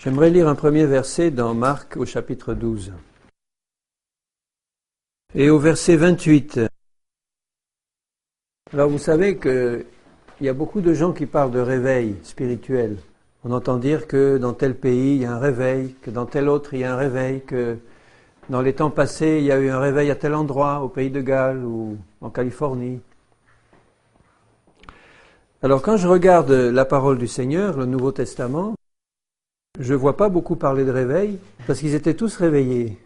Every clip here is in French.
J'aimerais lire un premier verset dans Marc au chapitre 12. Et au verset 28. Alors vous savez qu'il y a beaucoup de gens qui parlent de réveil spirituel. On entend dire que dans tel pays il y a un réveil, que dans tel autre il y a un réveil, que dans les temps passés il y a eu un réveil à tel endroit, au pays de Galles ou en Californie. Alors quand je regarde la parole du Seigneur, le Nouveau Testament, je ne vois pas beaucoup parler de réveil, parce qu'ils étaient tous réveillés.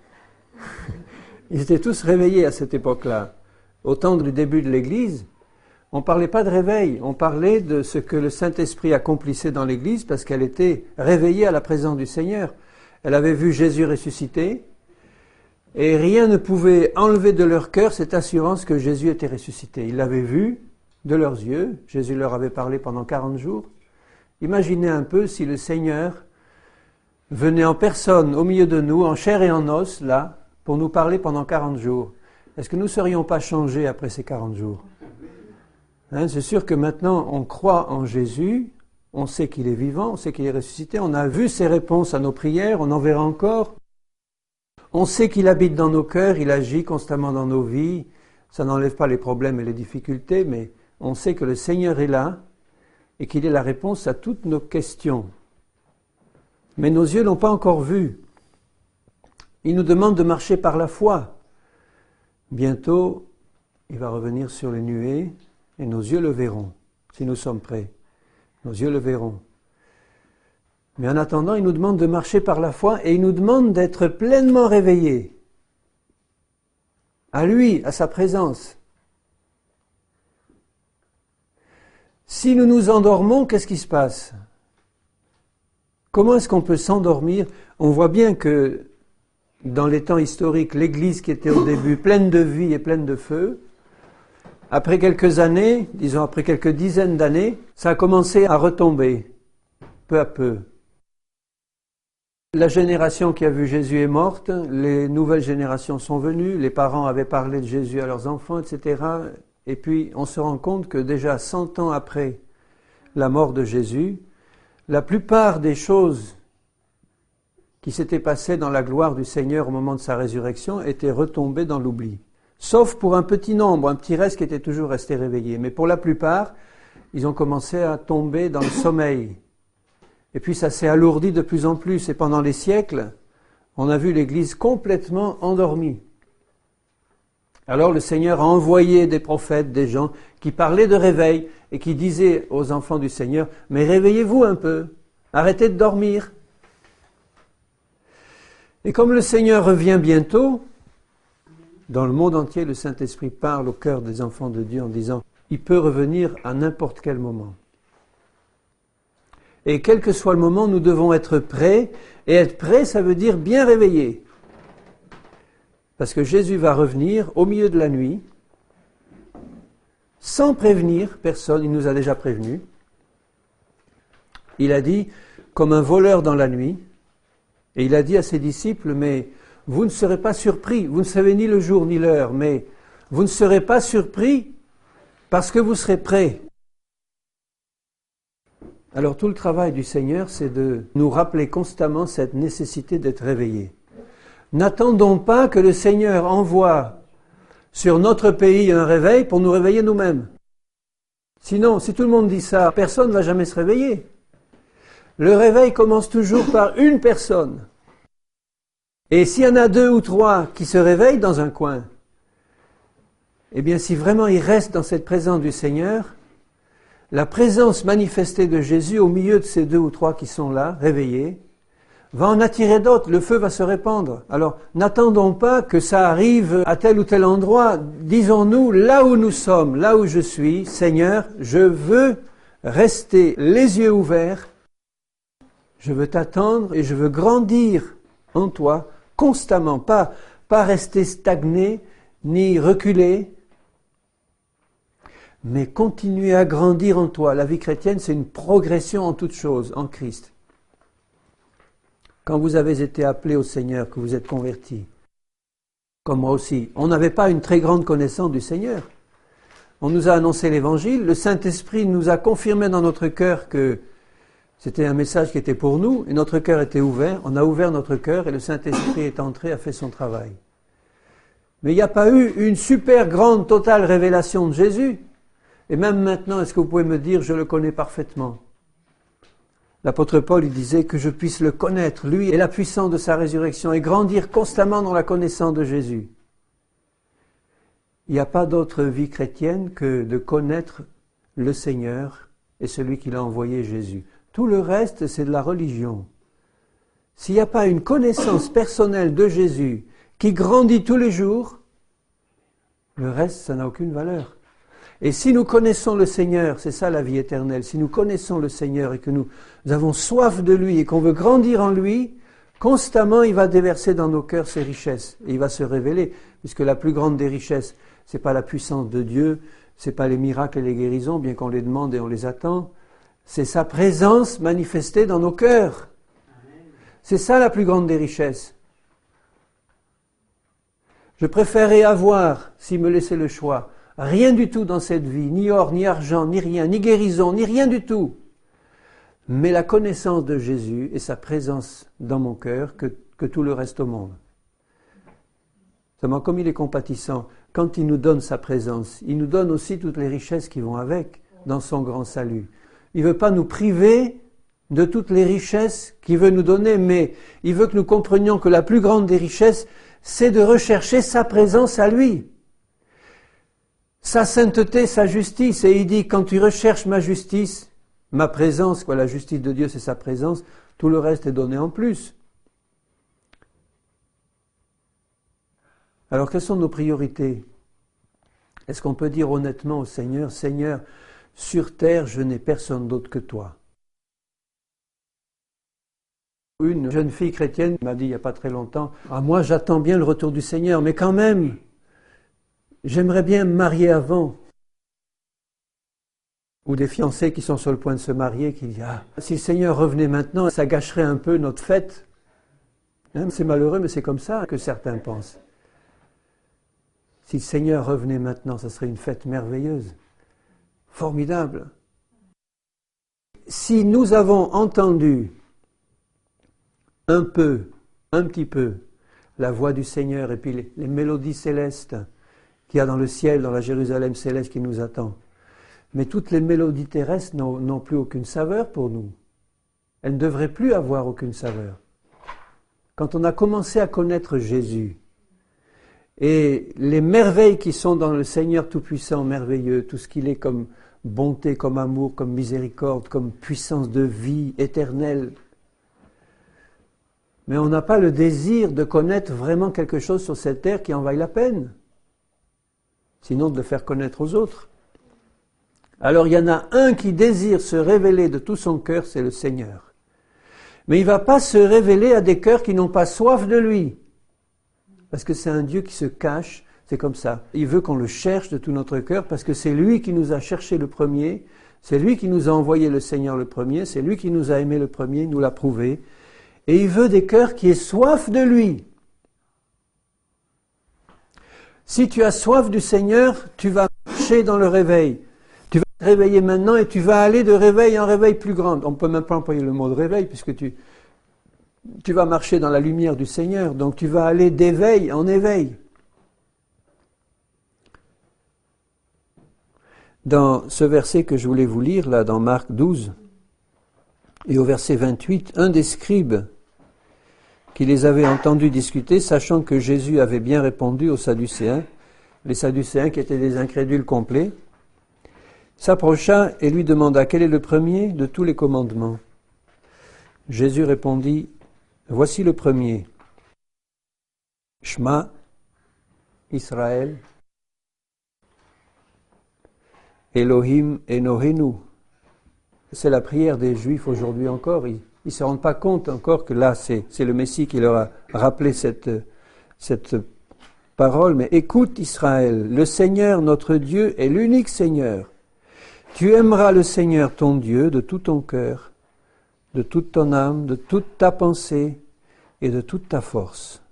Ils étaient tous réveillés à cette époque-là. Au temps du début de l'Église, on ne parlait pas de réveil, on parlait de ce que le Saint-Esprit accomplissait dans l'Église, parce qu'elle était réveillée à la présence du Seigneur. Elle avait vu Jésus ressuscité, et rien ne pouvait enlever de leur cœur cette assurance que Jésus était ressuscité. Ils l'avaient vu de leurs yeux, Jésus leur avait parlé pendant 40 jours. Imaginez un peu si le Seigneur venait en personne au milieu de nous, en chair et en os, là, pour nous parler pendant 40 jours. Est-ce que nous ne serions pas changés après ces 40 jours ? C'est sûr que maintenant, on croit en Jésus, on sait qu'il est vivant, on sait qu'il est ressuscité, on a vu ses réponses à nos prières, on en verra encore. On sait qu'il habite dans nos cœurs, il agit constamment dans nos vies. Ça n'enlève pas les problèmes et les difficultés, mais on sait que le Seigneur est là et qu'il est la réponse à toutes nos questions. Mais nos yeux ne l'ont pas encore vu. Il nous demande de marcher par la foi. Bientôt, il va revenir sur les nuées et nos yeux le verront, si nous sommes prêts. Nos yeux le verront. Mais en attendant, il nous demande de marcher par la foi et il nous demande d'être pleinement réveillés. À lui, à sa présence. Si nous nous endormons, qu'est-ce qui se passe ? Comment est-ce qu'on peut s'endormir ? On voit bien que dans les temps historiques, l'Église qui était au début pleine de vie et pleine de feu, après quelques années, disons après quelques dizaines d'années, ça a commencé à retomber, peu à peu. La génération qui a vu Jésus est morte, les nouvelles générations sont venues, les parents avaient parlé de Jésus à leurs enfants, etc. Et puis on se rend compte que déjà 100 ans après la mort de Jésus, la plupart des choses qui s'étaient passées dans la gloire du Seigneur au moment de sa résurrection étaient retombées dans l'oubli. Sauf pour un petit nombre, un petit reste qui était toujours resté réveillé. Mais pour la plupart, ils ont commencé à tomber dans le sommeil. Et puis ça s'est alourdi de plus en plus. Et pendant les siècles, on a vu l'Église complètement endormie. Alors le Seigneur a envoyé des prophètes, des gens qui parlaient de réveil et qui disaient aux enfants du Seigneur, « Mais réveillez-vous un peu, arrêtez de dormir. » Et comme le Seigneur revient bientôt, dans le monde entier, le Saint-Esprit parle au cœur des enfants de Dieu en disant, « Il peut revenir à n'importe quel moment. » Et quel que soit le moment, nous devons être prêts. Et être prêts, ça veut dire bien réveillés. Parce que Jésus va revenir au milieu de la nuit, sans prévenir personne, il nous a déjà prévenus. Il a dit, comme un voleur dans la nuit, et il a dit à ses disciples, mais vous ne serez pas surpris, vous ne savez ni le jour ni l'heure, mais vous ne serez pas surpris parce que vous serez prêts. Alors tout le travail du Seigneur, c'est de nous rappeler constamment cette nécessité d'être réveillés. N'attendons pas que le Seigneur envoie sur notre pays un réveil pour nous réveiller nous-mêmes. Sinon, si tout le monde dit ça, personne ne va jamais se réveiller. Le réveil commence toujours par une personne. Et s'il y en a 2 ou 3 qui se réveillent dans un coin, eh bien si vraiment ils restent dans cette présence du Seigneur, la présence manifestée de Jésus au milieu de ces 2 ou 3 qui sont là, réveillés, va en attirer d'autres, le feu va se répandre. Alors, n'attendons pas que ça arrive à tel ou tel endroit. Disons-nous, là où nous sommes, là où je suis, Seigneur, je veux rester les yeux ouverts, je veux t'attendre et je veux grandir en toi constamment, pas rester stagné, ni reculer, mais continuer à grandir en toi. La vie chrétienne, c'est une progression en toutes choses, en Christ. Quand vous avez été appelés au Seigneur, que vous êtes convertis, comme moi aussi, on n'avait pas une très grande connaissance du Seigneur. On nous a annoncé l'Évangile, le Saint-Esprit nous a confirmé dans notre cœur que C'était un message qui était pour nous, et notre cœur était ouvert, on a ouvert notre cœur, et le Saint-Esprit est entré, a fait son travail. Mais il n'y a pas eu une super grande, totale révélation de Jésus. Et même maintenant, est-ce que vous pouvez me dire, je le connais parfaitement? L'apôtre Paul, il disait que je puisse le connaître, lui et la puissance de sa résurrection, et grandir constamment dans la connaissance de Jésus. Il n'y a pas d'autre vie chrétienne que de connaître le Seigneur et celui qui l'a envoyé, Jésus. Tout le reste, c'est de la religion. S'il n'y a pas une connaissance personnelle de Jésus qui grandit tous les jours, le reste, ça n'a aucune valeur. Et si nous connaissons le Seigneur, c'est ça la vie éternelle, si nous connaissons le Seigneur et que nous avons soif de lui et qu'on veut grandir en lui, constamment il va déverser dans nos cœurs ses richesses et il va se révéler, puisque la plus grande des richesses, c'est pas la puissance de Dieu, c'est pas les miracles et les guérisons, bien qu'on les demande et on les attend, c'est sa présence manifestée dans nos cœurs. C'est ça la plus grande des richesses. Je préférerais avoir, s'il me laissait le choix, rien du tout dans cette vie, ni or, ni argent, ni rien, ni guérison, ni rien du tout. Mais la connaissance de Jésus et sa présence dans mon cœur que tout le reste au monde. Seulement, comme il est compatissant, quand il nous donne sa présence, il nous donne aussi toutes les richesses qui vont avec, dans son grand salut. Il ne veut pas nous priver de toutes les richesses qu'il veut nous donner, mais il veut que nous comprenions que la plus grande des richesses, c'est de rechercher sa présence à lui. Sa sainteté, sa justice. Et il dit, quand tu recherches ma justice, ma présence, la justice de Dieu c'est sa présence, tout le reste est donné en plus. Alors quelles sont nos priorités? Est-ce qu'on peut dire honnêtement au Seigneur, Seigneur, sur terre je n'ai personne d'autre que toi? Une jeune fille chrétienne m'a dit il n'y a pas très longtemps, moi j'attends bien le retour du Seigneur, mais quand même, j'aimerais bien me marier avant. Ou des fiancés qui sont sur le point de se marier, qui disent si le Seigneur revenait maintenant, ça gâcherait un peu notre fête. C'est malheureux, mais c'est comme ça que certains pensent. Si le Seigneur revenait maintenant, ça serait une fête merveilleuse, formidable. Si nous avons entendu un petit peu, la voix du Seigneur et puis les mélodies célestes qu'il y a dans le ciel, dans la Jérusalem céleste qui nous attend. Mais toutes les mélodies terrestres n'ont plus aucune saveur pour nous. Elles ne devraient plus avoir aucune saveur. Quand on a commencé à connaître Jésus, et les merveilles qui sont dans le Seigneur Tout-Puissant, merveilleux, tout ce qu'il est comme bonté, comme amour, comme miséricorde, comme puissance de vie éternelle, mais on n'a pas le désir de connaître vraiment quelque chose sur cette terre qui en vaille la peine, sinon de le faire connaître aux autres. Alors il y en a un qui désire se révéler de tout son cœur, c'est le Seigneur. Mais il ne va pas se révéler à des cœurs qui n'ont pas soif de lui, parce que c'est un Dieu qui se cache, c'est comme ça. Il veut qu'on le cherche de tout notre cœur, parce que c'est lui qui nous a cherché le premier, c'est lui qui nous a envoyé le Seigneur le premier, c'est lui qui nous a aimé le premier, il nous l'a prouvé. Et il veut des cœurs qui aient soif de lui. Si tu as soif du Seigneur, tu vas marcher dans le réveil. Tu vas te réveiller maintenant et tu vas aller de réveil en réveil plus grand. On ne peut même pas employer le mot de réveil puisque tu vas marcher dans la lumière du Seigneur. Donc tu vas aller d'éveil en éveil. Dans ce verset que je voulais vous lire, là, dans Marc 12, et au verset 28, un des scribes qui les avait entendus discuter, sachant que Jésus avait bien répondu aux Sadducéens, les Sadducéens qui étaient des incrédules complets, s'approcha et lui demanda quel est le premier de tous les commandements. Jésus répondit, voici le premier. Shema Israël, Elohim Enohenu. C'est la prière des Juifs aujourd'hui encore. Ils ne se rendent pas compte encore que là, c'est le Messie qui leur a rappelé cette parole. Mais écoute Israël, le Seigneur notre Dieu est l'unique Seigneur. Tu aimeras le Seigneur ton Dieu de tout ton cœur, de toute ton âme, de toute ta pensée et de toute ta force.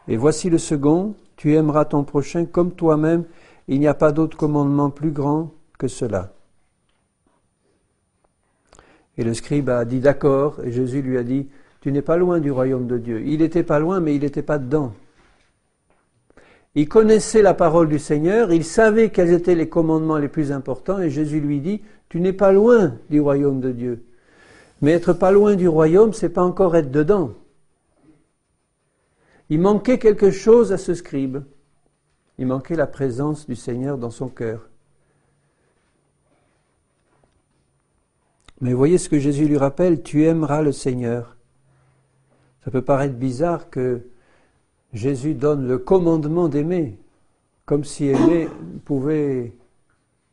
Et voici le second, tu aimeras ton prochain comme toi-même. Il n'y a pas d'autre commandement plus grand que cela. Et le scribe a dit d'accord, et Jésus lui a dit, tu n'es pas loin du royaume de Dieu. Il n'était pas loin, mais il n'était pas dedans. Il connaissait la parole du Seigneur, il savait quels étaient les commandements les plus importants, et Jésus lui dit, tu n'es pas loin du royaume de Dieu. Mais être pas loin du royaume, c'est pas encore être dedans. Il manquait quelque chose à ce scribe. Il manquait la présence du Seigneur dans son cœur. Mais voyez ce que Jésus lui rappelle, tu aimeras le Seigneur. Ça peut paraître bizarre que Jésus donne le commandement d'aimer, comme si aimer pouvait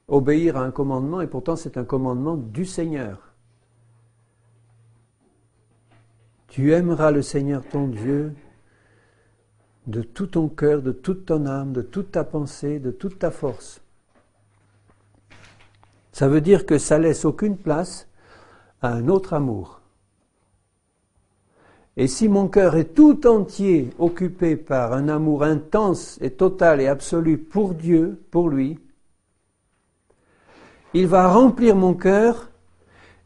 obéir à un commandement, et pourtant c'est un commandement du Seigneur. Tu aimeras le Seigneur ton Dieu de tout ton cœur, de toute ton âme, de toute ta pensée, de toute ta force. Ça veut dire que ça laisse aucune place à un autre amour. Et si mon cœur est tout entier occupé par un amour intense et total et absolu pour Dieu, pour lui, il va remplir mon cœur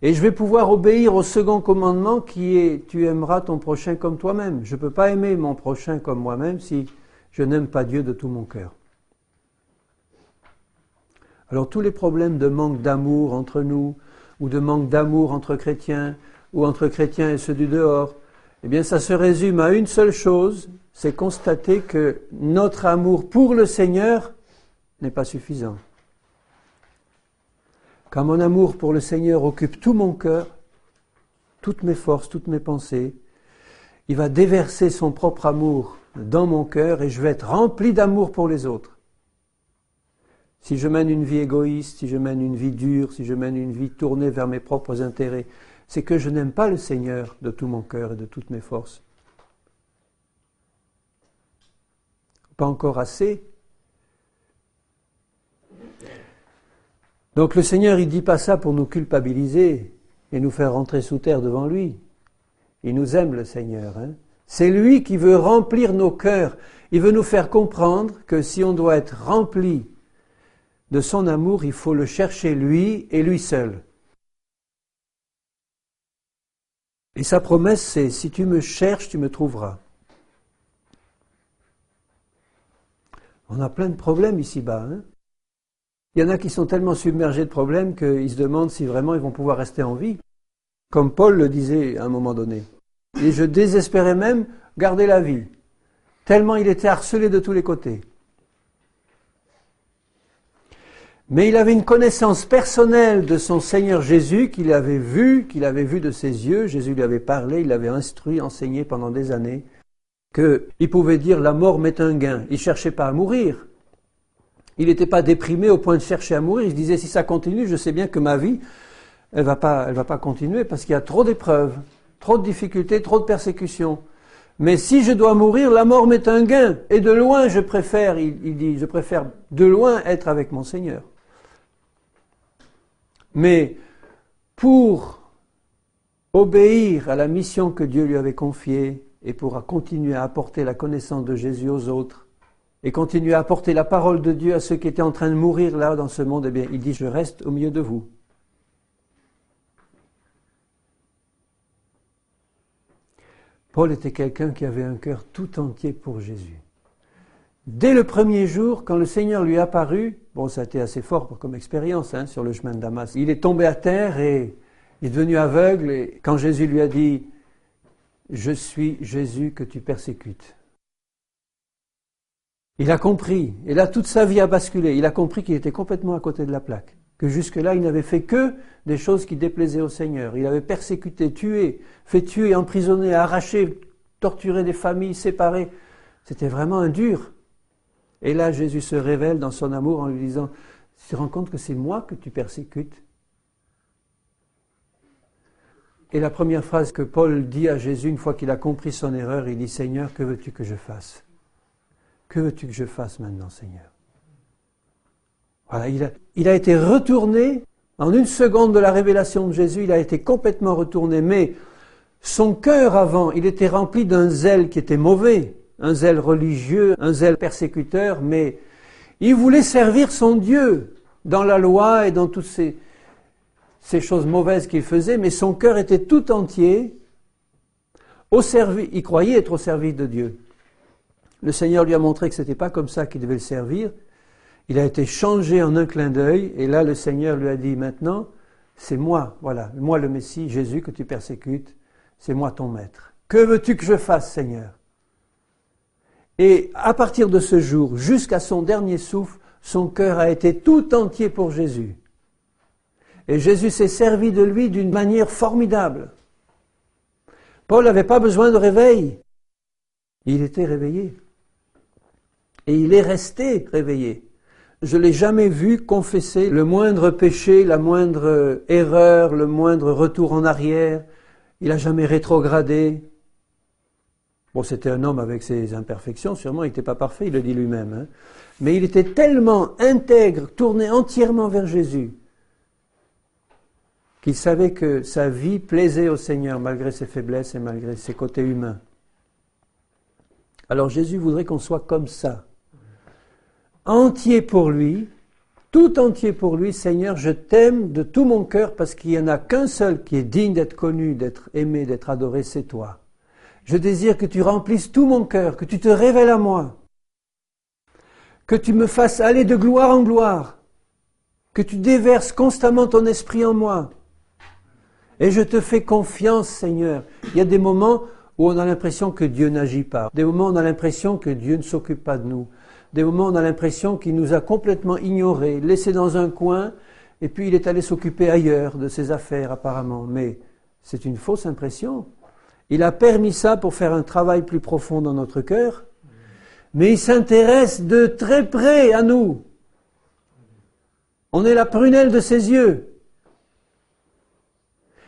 et je vais pouvoir obéir au second commandement qui est « tu aimeras ton prochain comme toi-même ». Je ne peux pas aimer mon prochain comme moi-même si je n'aime pas Dieu de tout mon cœur. Alors tous les problèmes de manque d'amour entre nous, ou de manque d'amour entre chrétiens, ou entre chrétiens et ceux du dehors, eh bien ça se résume à une seule chose, c'est constater que notre amour pour le Seigneur n'est pas suffisant. Quand mon amour pour le Seigneur occupe tout mon cœur, toutes mes forces, toutes mes pensées, il va déverser son propre amour dans mon cœur et je vais être rempli d'amour pour les autres. Si je mène une vie égoïste, si je mène une vie dure, si je mène une vie tournée vers mes propres intérêts, c'est que je n'aime pas le Seigneur de tout mon cœur et de toutes mes forces. Pas encore assez. Donc le Seigneur, il ne dit pas ça pour nous culpabiliser et nous faire rentrer sous terre devant lui. Il nous aime, le Seigneur. Hein. C'est lui qui veut remplir nos cœurs. Il veut nous faire comprendre que si on doit être rempli de son amour, il faut le chercher lui et lui seul. Et sa promesse, c'est « si tu me cherches, tu me trouveras ». On a plein de problèmes ici-bas. Hein. Il y en a qui sont tellement submergés de problèmes qu'ils se demandent si vraiment ils vont pouvoir rester en vie. Comme Paul le disait à un moment donné. Et je désespérais même garder la vie, tellement il était harcelé de tous les côtés. Mais il avait une connaissance personnelle de son Seigneur Jésus qu'il avait vu de ses yeux. Jésus lui avait parlé, il l'avait instruit, enseigné pendant des années, qu'il pouvait dire la mort m'est un gain. Il ne cherchait pas à mourir. Il n'était pas déprimé au point de chercher à mourir. Il se disait si ça continue, je sais bien que ma vie, elle va pas continuer parce qu'il y a trop d'épreuves, trop de difficultés, trop de persécutions. Mais si je dois mourir, la mort m'est un gain. Et de loin, je préfère de loin être avec mon Seigneur. Mais pour obéir à la mission que Dieu lui avait confiée et pour continuer à apporter la connaissance de Jésus aux autres et continuer à apporter la parole de Dieu à ceux qui étaient en train de mourir là dans ce monde, eh bien, il dit « Je reste au milieu de vous ». Paul était quelqu'un qui avait un cœur tout entier pour Jésus. Dès le premier jour, quand le Seigneur lui est apparu, bon, ça a été assez fort comme expérience sur le chemin de Damas. Il est tombé à terre et il est devenu aveugle. Et quand Jésus lui a dit « Je suis Jésus que tu persécutes », il a compris. Et là, toute sa vie a basculé. Il a compris qu'il était complètement à côté de la plaque. Que jusque-là, il n'avait fait que des choses qui déplaisaient au Seigneur. Il avait persécuté, tué, fait tuer, emprisonner, arraché, torturé des familles, séparé. C'était vraiment un dur. Et là, Jésus se révèle dans son amour en lui disant « Tu te rends compte que c'est moi que tu persécutes ?» Et la première phrase que Paul dit à Jésus, une fois qu'il a compris son erreur, il dit « Seigneur, que veux-tu que je fasse ? Que veux-tu que je fasse maintenant, Seigneur ?» Voilà, il a été retourné, en une seconde de la révélation de Jésus, il a été complètement retourné, mais son cœur avant, il était rempli d'un zèle qui était mauvais, un zèle religieux, un zèle persécuteur, mais il voulait servir son Dieu dans la loi et dans toutes ces... ces choses mauvaises qu'il faisait, mais son cœur était tout entier au service. Il croyait être au service de Dieu. Le Seigneur lui a montré que ce n'était pas comme ça qu'il devait le servir. Il a été changé en un clin d'œil, et là le Seigneur lui a dit, maintenant, c'est moi, voilà, moi le Messie, Jésus que tu persécutes, c'est moi ton maître. Que veux-tu que je fasse, Seigneur? Et à partir de ce jour, jusqu'à son dernier souffle, son cœur a été tout entier pour Jésus. Et Jésus s'est servi de lui d'une manière formidable. Paul n'avait pas besoin de réveil. Il était réveillé. Et il est resté réveillé. Je ne l'ai jamais vu confesser le moindre péché, la moindre erreur, le moindre retour en arrière. Il n'a jamais rétrogradé. Bon, c'était un homme avec ses imperfections, sûrement, il n'était pas parfait, il le dit lui-même. Hein. Mais il était tellement intègre, tourné entièrement vers Jésus, qu'il savait que sa vie plaisait au Seigneur, malgré ses faiblesses et malgré ses côtés humains. Alors Jésus voudrait qu'on soit comme ça. Entier pour lui, tout entier pour lui, Seigneur, je t'aime de tout mon cœur parce qu'il n'y en a qu'un seul qui est digne d'être connu, d'être aimé, d'être adoré, c'est toi. Je désire que tu remplisses tout mon cœur, que tu te révèles à moi, que tu me fasses aller de gloire en gloire, que tu déverses constamment ton esprit en moi. Et je te fais confiance, Seigneur. Il y a des moments où on a l'impression que Dieu n'agit pas, des moments où on a l'impression que Dieu ne s'occupe pas de nous, des moments où on a l'impression qu'il nous a complètement ignorés, laissés dans un coin, et puis il est allé s'occuper ailleurs de ses affaires apparemment. Mais c'est une fausse impression. Il a permis ça pour faire un travail plus profond dans notre cœur, mais il s'intéresse de très près à nous. On est la prunelle de ses yeux.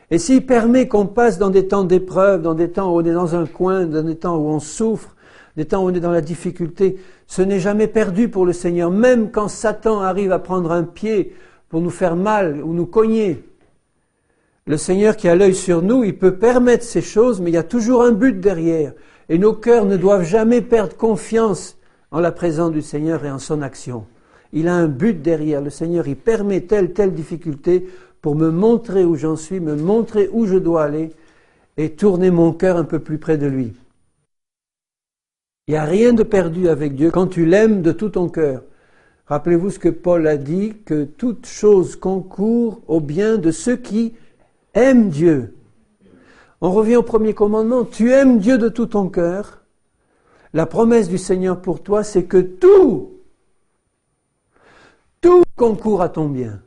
Et s'il permet qu'on passe dans des temps d'épreuve, dans des temps où on est dans un coin, dans des temps où on souffre, des temps où on est dans la difficulté, ce n'est jamais perdu pour le Seigneur, même quand Satan arrive à prendre un pied pour nous faire mal ou nous cogner. Le Seigneur qui a l'œil sur nous, il peut permettre ces choses, mais il y a toujours un but derrière. Et nos cœurs ne doivent jamais perdre confiance en la présence du Seigneur et en son action. Il a un but derrière. Le Seigneur, il permet telle difficulté pour me montrer où j'en suis, me montrer où je dois aller et tourner mon cœur un peu plus près de lui. Il n'y a rien de perdu avec Dieu quand tu l'aimes de tout ton cœur. Rappelez-vous ce que Paul a dit, que toute chose concourt au bien de ceux qui aiment Dieu. On revient au premier commandement, tu aimes Dieu de tout ton cœur. La promesse du Seigneur pour toi, c'est que tout concourt à ton bien.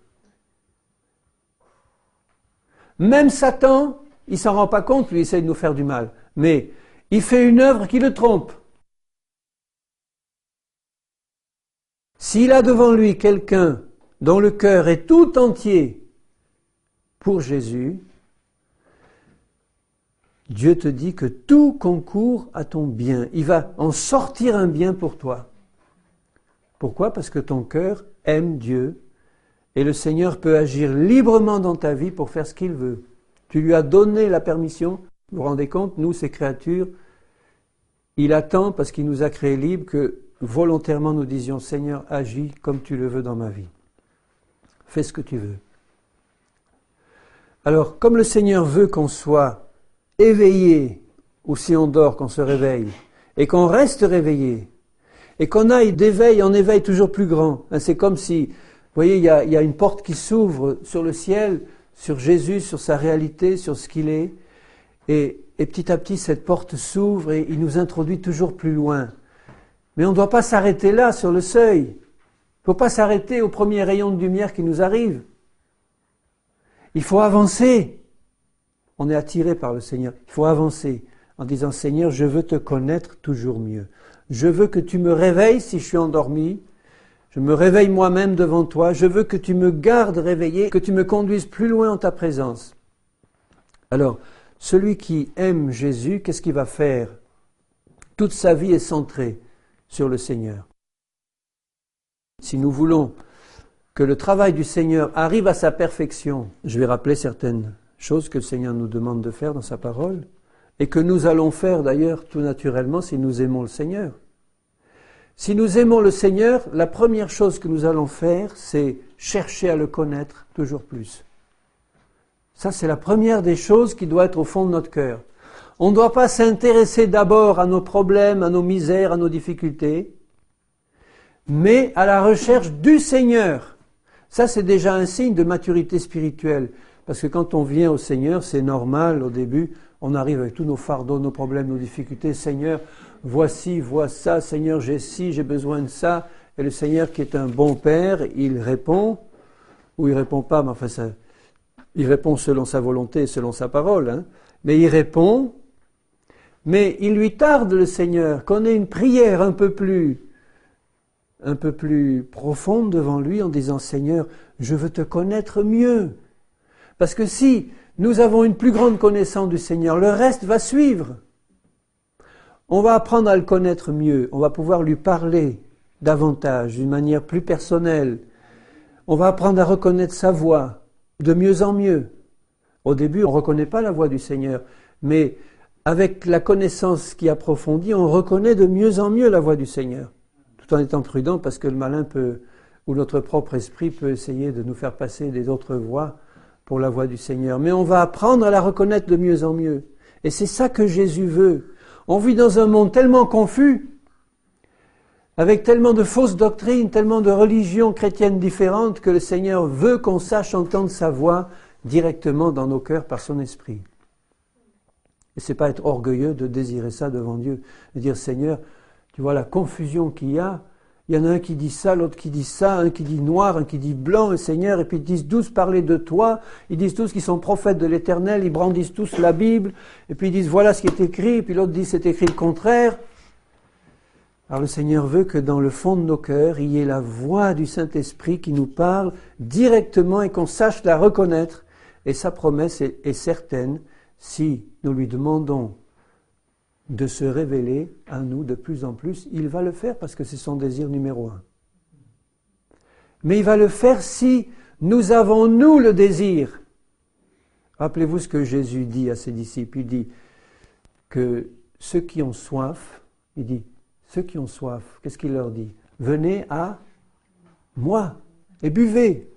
Même Satan, il ne s'en rend pas compte, lui, il essaie de nous faire du mal. Mais il fait une œuvre qui le trompe. S'il a devant lui quelqu'un dont le cœur est tout entier pour Jésus, Dieu te dit que tout concourt à ton bien. Il va en sortir un bien pour toi. Pourquoi? Parce que ton cœur aime Dieu et le Seigneur peut agir librement dans ta vie pour faire ce qu'il veut. Tu lui as donné la permission. Vous vous rendez compte, nous, ces créatures, il attend, parce qu'il nous a créés libres, que volontairement nous disions, Seigneur, agis comme tu le veux dans ma vie. Fais ce que tu veux. Alors, comme le Seigneur veut qu'on soit éveillé, ou si on dort, qu'on se réveille, et qu'on reste réveillé, et qu'on aille d'éveil en éveil toujours plus grand. C'est comme si, vous voyez, il y a une porte qui s'ouvre sur le ciel, sur Jésus, sur sa réalité, sur ce qu'il est, et petit à petit, cette porte s'ouvre et il nous introduit toujours plus loin. Mais on ne doit pas s'arrêter là, sur le seuil. Il ne faut pas s'arrêter au premier rayon de lumière qui nous arrive. Il faut avancer. On est attiré par le Seigneur. Il faut avancer en disant, Seigneur, je veux te connaître toujours mieux. Je veux que tu me réveilles si je suis endormi. Je me réveille moi-même devant toi. Je veux que tu me gardes réveillé, que tu me conduises plus loin en ta présence. Alors, celui qui aime Jésus, qu'est-ce qu'il va faire? Toute sa vie est centrée sur le Seigneur. Si nous voulons que le travail du Seigneur arrive à sa perfection, je vais rappeler certaines choses que le Seigneur nous demande de faire dans sa parole, et que nous allons faire d'ailleurs tout naturellement si nous aimons le Seigneur. Si nous aimons le Seigneur, la première chose que nous allons faire, c'est chercher à le connaître toujours plus. Ça, c'est la première des choses qui doit être au fond de notre cœur. On ne doit pas s'intéresser d'abord à nos problèmes, à nos misères, à nos difficultés, mais à la recherche du Seigneur. Ça, c'est déjà un signe de maturité spirituelle. Parce que quand on vient au Seigneur, c'est normal au début, on arrive avec tous nos fardeaux, nos problèmes, nos difficultés. Seigneur, voici, vois ça. Seigneur, j'ai ci, j'ai besoin de ça. Et le Seigneur, qui est un bon Père, il répond, ou il répond pas, mais enfin, il répond selon sa volonté, selon sa parole. Hein. Mais il répond, mais il lui tarde, le Seigneur, qu'on ait une prière un peu plus profonde devant lui en disant, Seigneur, je veux te connaître mieux. Parce que si nous avons une plus grande connaissance du Seigneur, le reste va suivre. On va apprendre à le connaître mieux, on va pouvoir lui parler davantage, d'une manière plus personnelle. On va apprendre à reconnaître sa voix de mieux en mieux. Au début, on ne reconnaît pas la voix du Seigneur, mais avec la connaissance qui approfondit, on reconnaît de mieux en mieux la voix du Seigneur, tout en étant prudent parce que le malin peut, ou notre propre esprit peut essayer de nous faire passer des autres voies pour la voix du Seigneur. Mais on va apprendre à la reconnaître de mieux en mieux. Et c'est ça que Jésus veut. On vit dans un monde tellement confus, avec tellement de fausses doctrines, tellement de religions chrétiennes différentes, que le Seigneur veut qu'on sache entendre sa voix directement dans nos cœurs par son esprit. Et c'est pas être orgueilleux de désirer ça devant Dieu, de dire Seigneur, tu vois la confusion qu'il y a, il y en a un qui dit ça, l'autre qui dit ça, un qui dit noir, un qui dit blanc, Seigneur, et puis ils disent tous parler de toi, ils disent tous qu'ils sont prophètes de l'Éternel, ils brandissent tous la Bible, et puis ils disent voilà ce qui est écrit, et puis l'autre dit c'est écrit le contraire. Alors le Seigneur veut que dans le fond de nos cœurs, il y ait la voix du Saint-Esprit qui nous parle directement et qu'on sache la reconnaître. Et sa promesse est certaine si nous lui demandons de se révéler à nous de plus en plus, il va le faire parce que c'est son désir numéro 1. Mais il va le faire si nous avons, nous, le désir. Rappelez-vous ce que Jésus dit à ses disciples. Il dit que ceux qui ont soif, il dit, ceux qui ont soif, qu'est-ce qu'il leur dit? Venez à moi et buvez.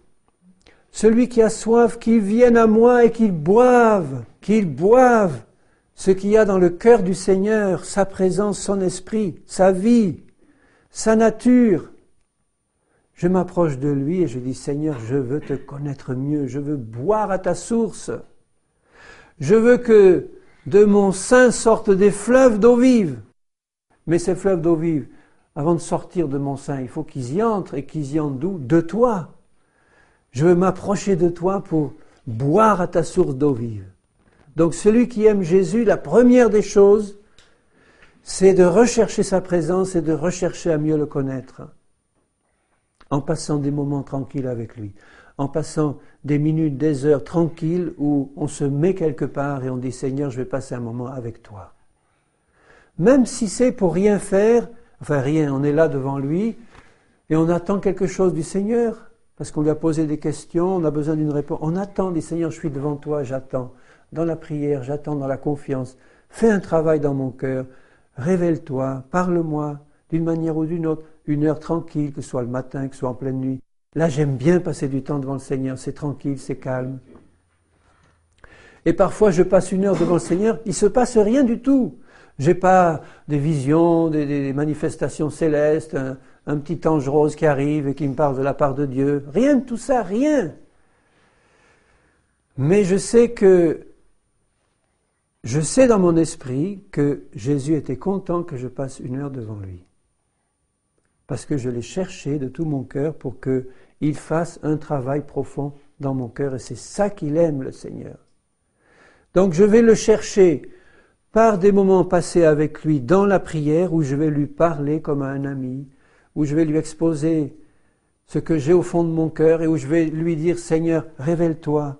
Celui qui a soif, qu'il vienne à moi et qu'il boive ce qu'il y a dans le cœur du Seigneur, sa présence, son esprit, sa vie, sa nature. Je m'approche de lui et je dis, Seigneur, je veux te connaître mieux, je veux boire à ta source. Je veux que de mon sein sortent des fleuves d'eau vive. Mais ces fleuves d'eau vive, avant de sortir de mon sein, il faut qu'ils y entrent et qu'ils y entrent d'où? De toi. Je veux m'approcher de toi pour boire à ta source d'eau vive. Donc celui qui aime Jésus, la première des choses, c'est de rechercher sa présence et de rechercher à mieux le connaître. En passant des moments tranquilles avec lui. En passant des minutes, des heures tranquilles où on se met quelque part et on dit « Seigneur, je vais passer un moment avec toi ». Même si c'est pour rien faire, enfin rien, on est là devant lui et on attend quelque chose du Seigneur parce qu'on lui a posé des questions, on a besoin d'une réponse. On attend, dit Seigneur, je suis devant toi, j'attends. Dans la prière, j'attends dans la confiance. Fais un travail dans mon cœur, révèle-toi, parle-moi d'une manière ou d'une autre, une heure tranquille, que ce soit le matin, que ce soit en pleine nuit. Là, j'aime bien passer du temps devant le Seigneur, c'est tranquille, c'est calme. Et parfois, je passe une heure devant le Seigneur, il ne se passe rien du tout. J'ai pas des visions, des manifestations célestes, un petit ange rose qui arrive et qui me parle de la part de Dieu. Rien de tout ça, rien. Mais je sais dans mon esprit que Jésus était content que je passe une heure devant lui. Parce que je l'ai cherché de tout mon cœur pour qu'il fasse un travail profond dans mon cœur. Et c'est ça qu'il aime, le Seigneur. Donc je vais le chercher par des moments passés avec lui dans la prière où je vais lui parler comme à un ami, où je vais lui exposer ce que j'ai au fond de mon cœur et où je vais lui dire « Seigneur, révèle-toi ».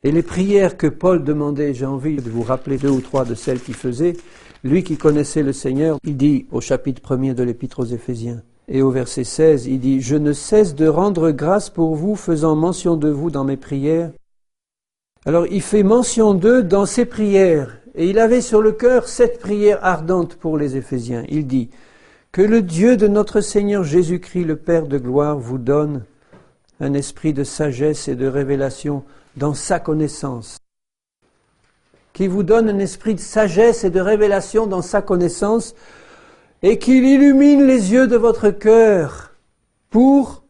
Et les prières que Paul demandait, j'ai envie de vous rappeler 2 ou 3 de celles qu'il faisait. Lui qui connaissait le Seigneur, il dit au chapitre 1er de l'Épître aux Éphésiens et au verset 16, il dit « Je ne cesse de rendre grâce pour vous, faisant mention de vous dans mes prières. » Alors il fait mention d'eux dans ses prières et il avait sur le cœur cette prière ardente pour les Éphésiens. Il dit « Que le Dieu de notre Seigneur Jésus-Christ, le Père de gloire, vous donne un esprit de sagesse et de révélation dans sa connaissance. Qui vous donne un esprit de sagesse et de révélation dans sa connaissance et qu'il illumine les yeux de votre cœur pour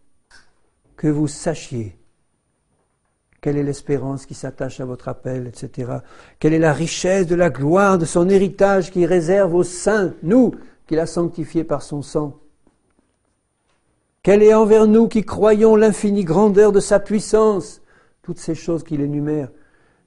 que vous sachiez quelle est l'espérance qui s'attache à votre appel, etc. Quelle est la richesse de la gloire de son héritage qu'il réserve aux saints, nous, qu'il a sanctifiés par son sang. Quelle est envers nous qui croyons l'infinie grandeur de sa puissance. Toutes ces choses qu'il énumère.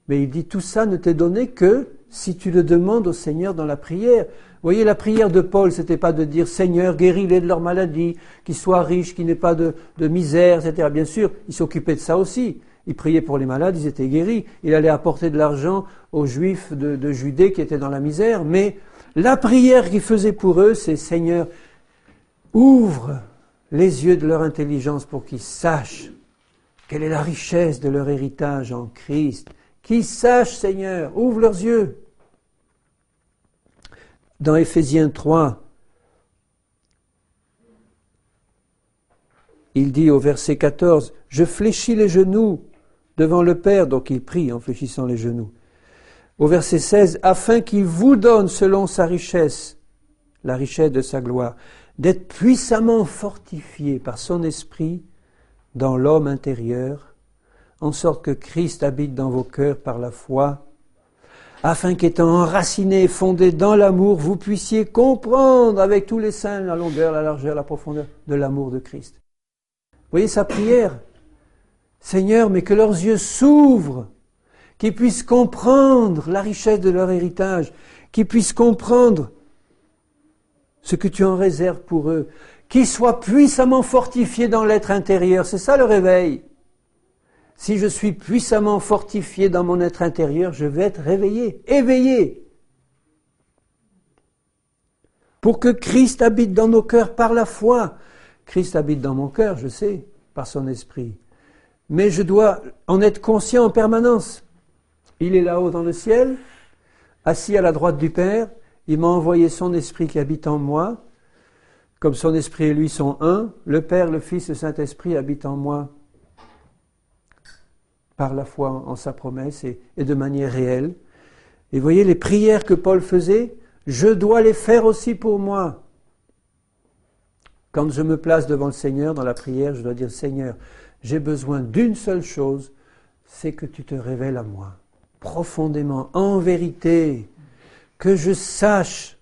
Mais il dit, tout ça ne t'est donné que si tu le demandes au Seigneur dans la prière. Vous voyez, la prière de Paul, c'était pas de dire, Seigneur, guéris-les de leur maladie, qu'ils soient riches, qu'ils n'aient pas de misère, etc. Bien sûr, il s'occupait de ça aussi. Il priait pour les malades, ils étaient guéris. Il allait apporter de l'argent aux Juifs de Judée qui étaient dans la misère. Mais la prière qu'il faisait pour eux, c'est, Seigneur, ouvre les yeux de leur intelligence pour qu'ils sachent quelle est la richesse de leur héritage en Christ. Qu'ils sachent, Seigneur, ouvre leurs yeux. Dans Éphésiens 3, il dit au verset 14, « Je fléchis les genoux devant le Père », donc il prie en fléchissant les genoux. Au verset 16, « Afin qu'il vous donne selon sa richesse, la richesse de sa gloire, d'être puissamment fortifié par son esprit dans l'homme intérieur, en sorte que Christ habite dans vos cœurs par la foi, afin qu'étant enraciné et fondé dans l'amour, vous puissiez comprendre avec tous les saints la longueur, la largeur, la profondeur de l'amour de Christ. » Vous voyez sa prière? Seigneur, mais que leurs yeux s'ouvrent, qu'ils puissent comprendre la richesse de leur héritage, qu'ils puissent comprendre ce que tu en réserves pour eux, qu'ils soient puissamment fortifiés dans l'être intérieur. C'est ça le réveil. Si je suis puissamment fortifié dans mon être intérieur, je vais être réveillé, éveillé. Pour que Christ habite dans nos cœurs par la foi. Christ habite dans mon cœur, je sais, par son esprit. Mais je dois en être conscient en permanence. Il est là-haut dans le ciel, assis à la droite du Père. Il m'a envoyé son esprit qui habite en moi. Comme son esprit et lui sont un, le Père, le Fils, le Saint-Esprit habitent en moi par la foi en sa promesse et de manière réelle. Et voyez, les prières que Paul faisait, je dois les faire aussi pour moi. Quand je me place devant le Seigneur dans la prière, je dois dire, Seigneur, j'ai besoin d'une seule chose, c'est que tu te révèles à moi, profondément, en vérité, que je sache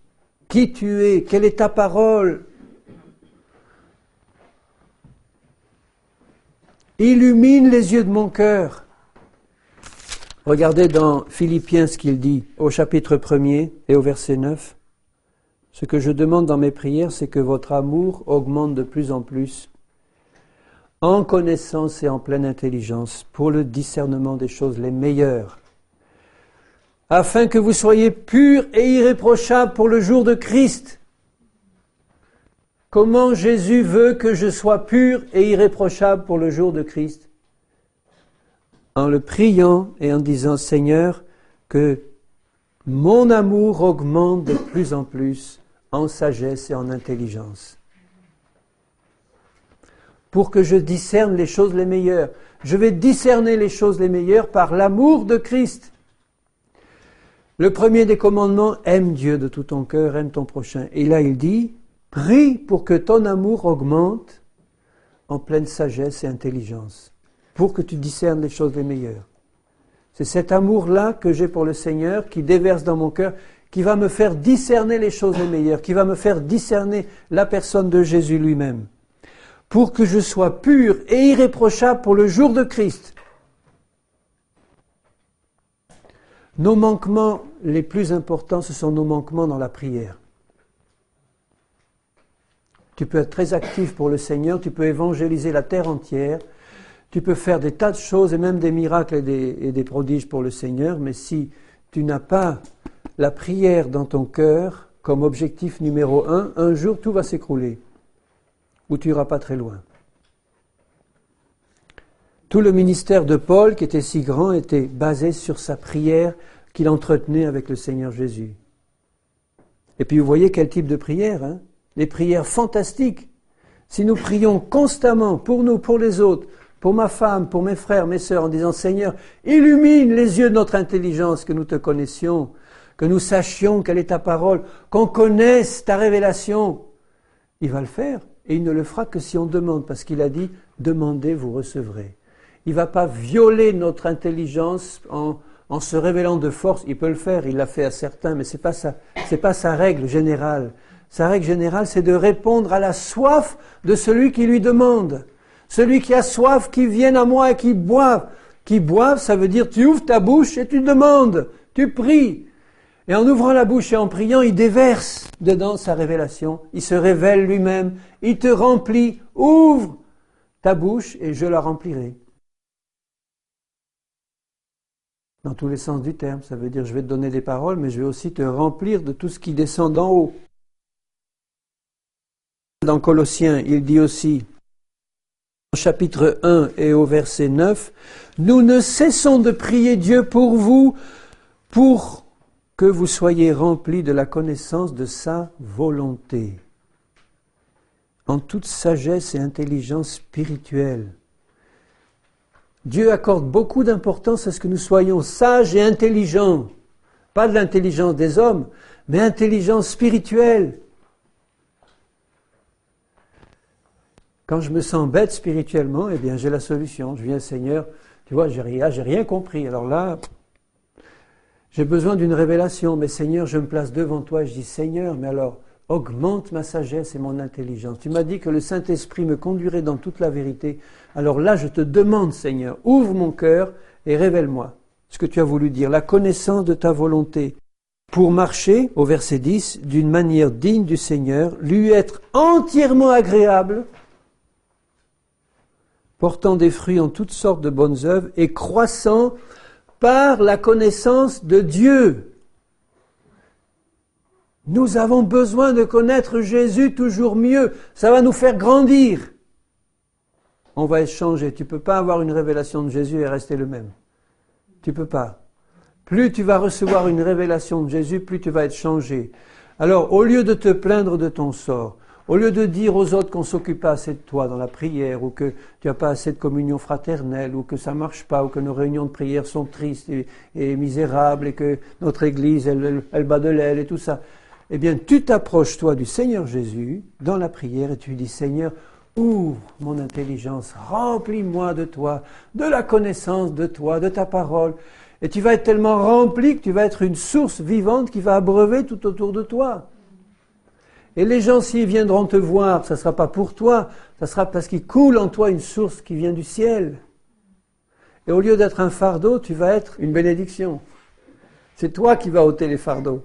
qui tu es, quelle est ta parole. Illumine les yeux de mon cœur. Regardez dans Philippiens ce qu'il dit au chapitre 1er et au verset 9. Ce que je demande dans mes prières, c'est que votre amour augmente de plus en plus en connaissance et en pleine intelligence pour le discernement des choses les meilleures, afin que vous soyez purs et irréprochables pour le jour de Christ. Comment Jésus veut que je sois pur et irréprochable pour le jour de Christ? En le priant et en disant, Seigneur, que mon amour augmente de plus en plus en sagesse et en intelligence. Pour que je discerne les choses les meilleures. Je vais discerner les choses les meilleures par l'amour de Christ. Le premier des commandements, aime Dieu de tout ton cœur, aime ton prochain. Et là, il dit, prie pour que ton amour augmente en pleine sagesse et intelligence, pour que tu discernes les choses les meilleures. C'est cet amour-là que j'ai pour le Seigneur qui déverse dans mon cœur, qui va me faire discerner les choses les meilleures, qui va me faire discerner la personne de Jésus lui-même, pour que je sois pur et irréprochable pour le jour de Christ. Nos manquements les plus importants, ce sont nos manquements dans la prière. Tu peux être très actif pour le Seigneur, tu peux évangéliser la terre entière, tu peux faire des tas de choses et même des miracles et des prodiges pour le Seigneur, mais si tu n'as pas la prière dans ton cœur comme objectif numéro un jour tout va s'écrouler, ou tu n'iras pas très loin. Tout le ministère de Paul, qui était si grand, était basé sur sa prière qu'il entretenait avec le Seigneur Jésus. Et puis vous voyez quel type de prière, des prières fantastiques. Si nous prions constamment pour nous, pour les autres, pour ma femme, pour mes frères, mes sœurs, en disant Seigneur, illumine les yeux de notre intelligence, que nous te connaissions, que nous sachions quelle est ta parole, qu'on connaisse ta révélation. Il va le faire et il ne le fera que si on demande, parce qu'il a dit demandez, vous recevrez. Il ne va pas violer notre intelligence en se révélant de force. Il peut le faire, il l'a fait à certains, mais c'est pas sa règle générale. Sa règle générale, c'est de répondre à la soif de celui qui lui demande. Celui qui a soif, qui vienne à moi et qui boive. Qui boive, ça veut dire tu ouvres ta bouche et tu demandes, tu pries. Et en ouvrant la bouche et en priant, il déverse dedans sa révélation. Il se révèle lui-même, il te remplit. Ouvre ta bouche et je la remplirai. Dans tous les sens du terme, ça veut dire je vais te donner des paroles, mais je vais aussi te remplir de tout ce qui descend d'en haut. Dans Colossiens, il dit aussi, au chapitre 1 et au verset 9, « Nous ne cessons de prier Dieu pour vous, pour que vous soyez remplis de la connaissance de sa volonté, en toute sagesse et intelligence spirituelle. » Dieu accorde beaucoup d'importance à ce que nous soyons sages et intelligents. Pas de l'intelligence des hommes, mais intelligence spirituelle. Quand je me sens bête spirituellement, eh bien j'ai la solution. Je viens, Seigneur, tu vois, j'ai rien compris. Alors là, j'ai besoin d'une révélation. Mais Seigneur, je me place devant toi et je dis, Seigneur, mais alors, augmente ma sagesse et mon intelligence. Tu m'as dit que le Saint-Esprit me conduirait dans toute la vérité. Alors là, je te demande, Seigneur, ouvre mon cœur et révèle-moi ce que tu as voulu dire, la connaissance de ta volonté, pour marcher, au verset 10, d'une manière digne du Seigneur, lui être entièrement agréable, portant des fruits en toutes sortes de bonnes œuvres et croissant par la connaissance de Dieu. Nous avons besoin de connaître Jésus toujours mieux. Ça va nous faire grandir. On va échanger. Tu ne peux pas avoir une révélation de Jésus et rester le même. Tu ne peux pas. Plus tu vas recevoir une révélation de Jésus, plus tu vas être changé. Alors, au lieu de te plaindre de ton sort, au lieu de dire aux autres qu'on ne s'occupe pas assez de toi dans la prière, ou que tu n'as pas assez de communion fraternelle, ou que ça ne marche pas, ou que nos réunions de prière sont tristes et misérables, et que notre Église, elle bat de l'aile et tout ça, eh bien, tu t'approches, toi, du Seigneur Jésus, dans la prière, et tu lui dis, Seigneur, ouvre mon intelligence, remplis-moi de toi, de la connaissance de toi, de ta parole. Et tu vas être tellement rempli que tu vas être une source vivante qui va abreuver tout autour de toi. Et les gens, s'ils viendront te voir, ça ne sera pas pour toi, ça sera parce qu'il coule en toi une source qui vient du ciel. Et au lieu d'être un fardeau, tu vas être une bénédiction. C'est toi qui vas ôter les fardeaux.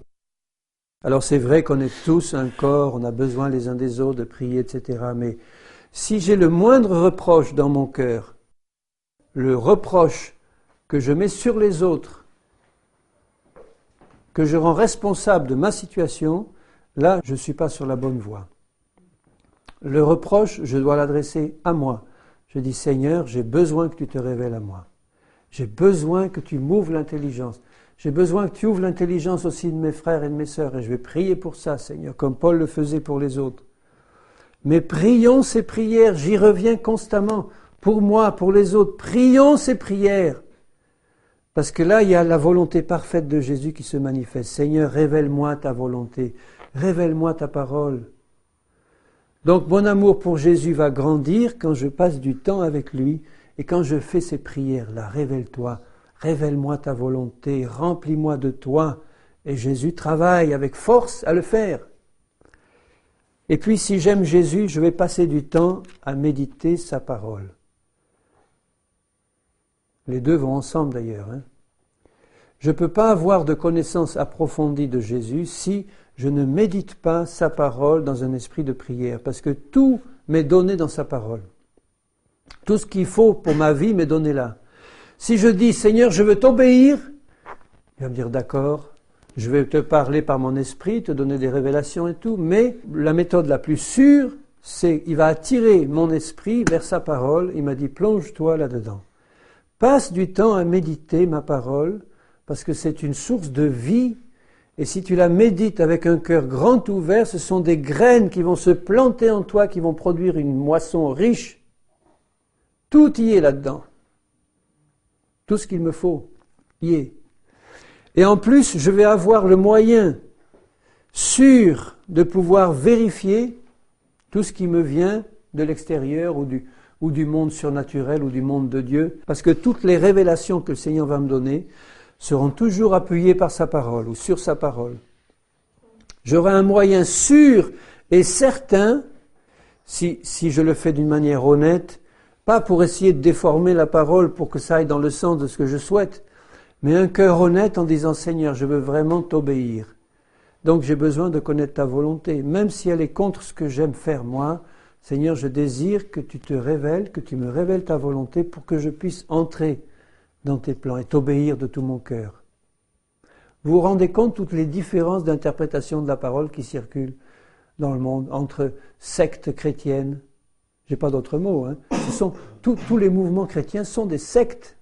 Alors c'est vrai qu'on est tous un corps, on a besoin les uns des autres de prier, etc. Mais si j'ai le moindre reproche dans mon cœur, le reproche que je mets sur les autres, que je rends responsable de ma situation, là, je ne suis pas sur la bonne voie. Le reproche, je dois l'adresser à moi. Je dis, Seigneur, j'ai besoin que tu te révèles à moi. J'ai besoin que tu m'ouvres l'intelligence. J'ai besoin que tu ouvres l'intelligence aussi de mes frères et de mes sœurs. Et je vais prier pour ça, Seigneur, comme Paul le faisait pour les autres. Mais prions ces prières, j'y reviens constamment. Pour moi, pour les autres, prions ces prières. Parce que là, il y a la volonté parfaite de Jésus qui se manifeste. Seigneur, révèle-moi ta volonté. Révèle-moi ta parole. Donc mon amour pour Jésus va grandir quand je passe du temps avec lui et quand je fais ces prières-là. Révèle-toi, révèle-moi ta volonté, remplis-moi de toi. Et Jésus travaille avec force à le faire. Et puis si j'aime Jésus, je vais passer du temps à méditer sa parole. Les deux vont ensemble d'ailleurs. Je ne peux pas avoir de connaissance approfondie de Jésus si je ne médite pas sa parole dans un esprit de prière, parce que tout m'est donné dans sa parole. Tout ce qu'il faut pour ma vie m'est donné là. Si je dis, Seigneur, je veux t'obéir, il va me dire, d'accord, je vais te parler par mon esprit, te donner des révélations et tout, mais la méthode la plus sûre, c'est il va attirer mon esprit vers sa parole. Il m'a dit, plonge-toi là-dedans. Passe du temps à méditer ma parole, parce que c'est une source de vie. Et si tu la médites avec un cœur grand ouvert, ce sont des graines qui vont se planter en toi, qui vont produire une moisson riche. Tout y est là-dedans. Tout ce qu'il me faut y est. Et en plus, je vais avoir le moyen sûr de pouvoir vérifier tout ce qui me vient de l'extérieur ou du monde surnaturel ou du monde de Dieu, parce que toutes les révélations que le Seigneur va me donner seront toujours appuyées par sa parole ou sur sa parole. J'aurai un moyen sûr et certain, si je le fais d'une manière honnête, pas pour essayer de déformer la parole pour que ça aille dans le sens de ce que je souhaite, mais un cœur honnête en disant « Seigneur, je veux vraiment t'obéir. Donc j'ai besoin de connaître ta volonté, même si elle est contre ce que j'aime faire moi. Seigneur, je désire que tu te révèles, que tu me révèles ta volonté pour que je puisse entrer dans tes plans et t'obéir de tout mon cœur. » Vous vous rendez compte toutes les différences d'interprétation de la parole qui circulent dans le monde entre sectes chrétiennes. J'ai pas d'autres mots. Tous les mouvements chrétiens sont des sectes.